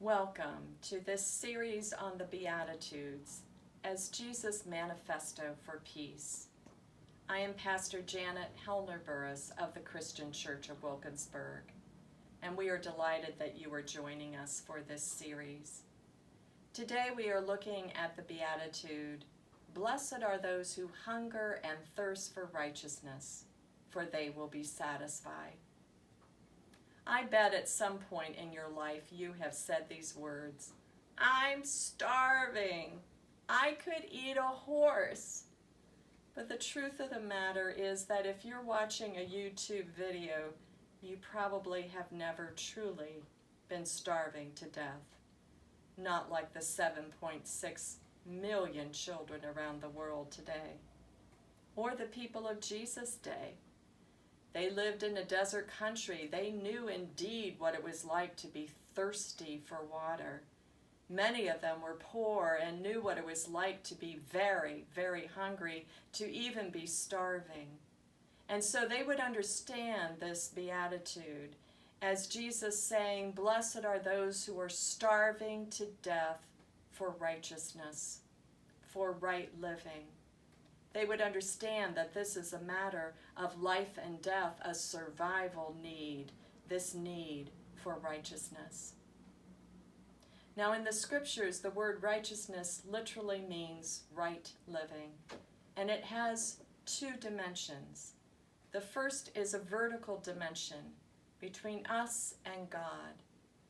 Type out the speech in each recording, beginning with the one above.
Welcome to this series on the Beatitudes as Jesus' manifesto for peace. I am Pastor Janet Hellner-Burris of the Christian Church of Wilkinsburg, and we are delighted that you are joining us for this series. Today we are looking at the Beatitude, "Blessed are those who hunger and thirst for righteousness, for they will be satisfied." I bet at some point in your life you have said these words, "I'm starving. I could eat a horse." But the truth of the matter is that if you're watching a YouTube video, you probably have never truly been starving to death. Not like the 7.6 million children around the world today, or the people of Jesus' day. They lived in a desert country. They knew indeed what it was like to be thirsty for water. Many of them were poor and knew what it was like to be very, very hungry, to even be starving. And so they would understand this beatitude as Jesus saying, "Blessed are those who are starving to death for righteousness, for right living." They would understand that this is a matter of life and death, a survival need, this need for righteousness. Now in the scriptures, the word righteousness literally means right living, and it has two dimensions. The first is a vertical dimension between us and God,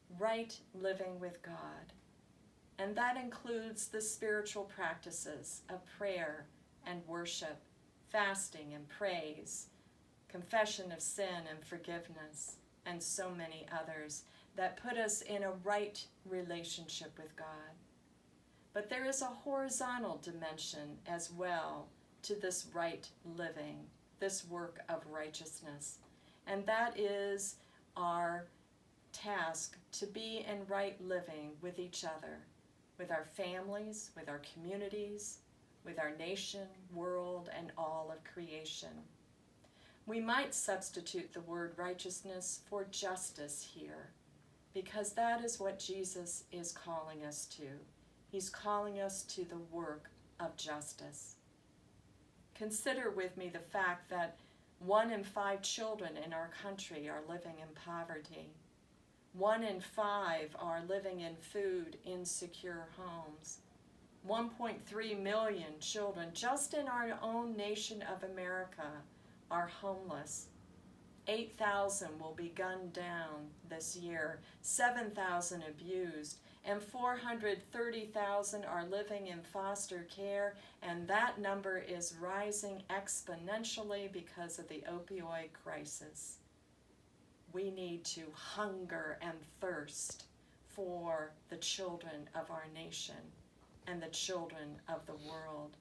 right living with God. And that includes the spiritual practices of prayer and worship, fasting and praise, confession of sin and forgiveness, and so many others that put us in a right relationship with God. But there is a horizontal dimension as well to this right living, this work of righteousness, and that is our task to be in right living with each other, with our families, with our communities, with our nation, world, and all of creation. We might substitute the word righteousness for justice here, because that is what Jesus is calling us to. He's calling us to the work of justice. Consider with me the fact that 1 in 5 children in our country are living in poverty. 1 in 5 are living in food insecure homes. 1.3 million children just in our own nation of America are homeless. 8,000 will be gunned down this year, 7,000 abused, and 430,000 are living in foster care, and that number is rising exponentially because of the opioid crisis. We need to hunger and thirst for the children of our nation and the children of the world.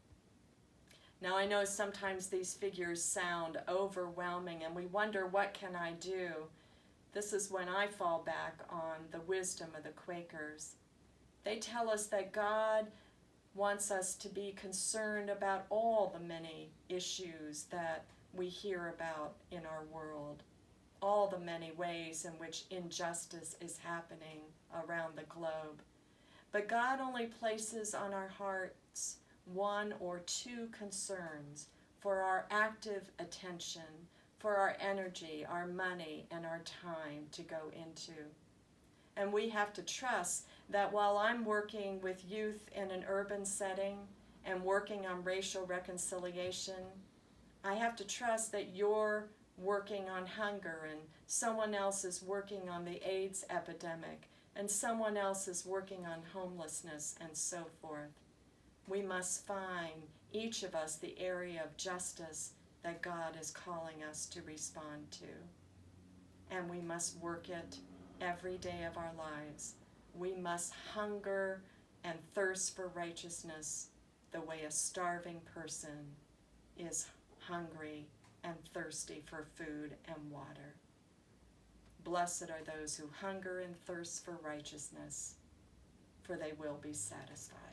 Now I know sometimes these figures sound overwhelming and we wonder, what can I do? This is when I fall back on the wisdom of the Quakers. They tell us that God wants us to be concerned about all the many issues that we hear about in our world, all the many ways in which injustice is happening around the globe. But God only places on our hearts 1 or 2 concerns for our active attention, for our energy, our money, and our time to go into. And we have to trust that while I'm working with youth in an urban setting and working on racial reconciliation, I have to trust that you're working on hunger and someone else is working on the AIDS epidemic and someone else is working on homelessness and so forth. We must find, each of us, the area of justice that God is calling us to respond to. And we must work it every day of our lives. We must hunger and thirst for righteousness the way a starving person is hungry and thirsty for food and water. Blessed are those who hunger and thirst for righteousness, for they will be satisfied.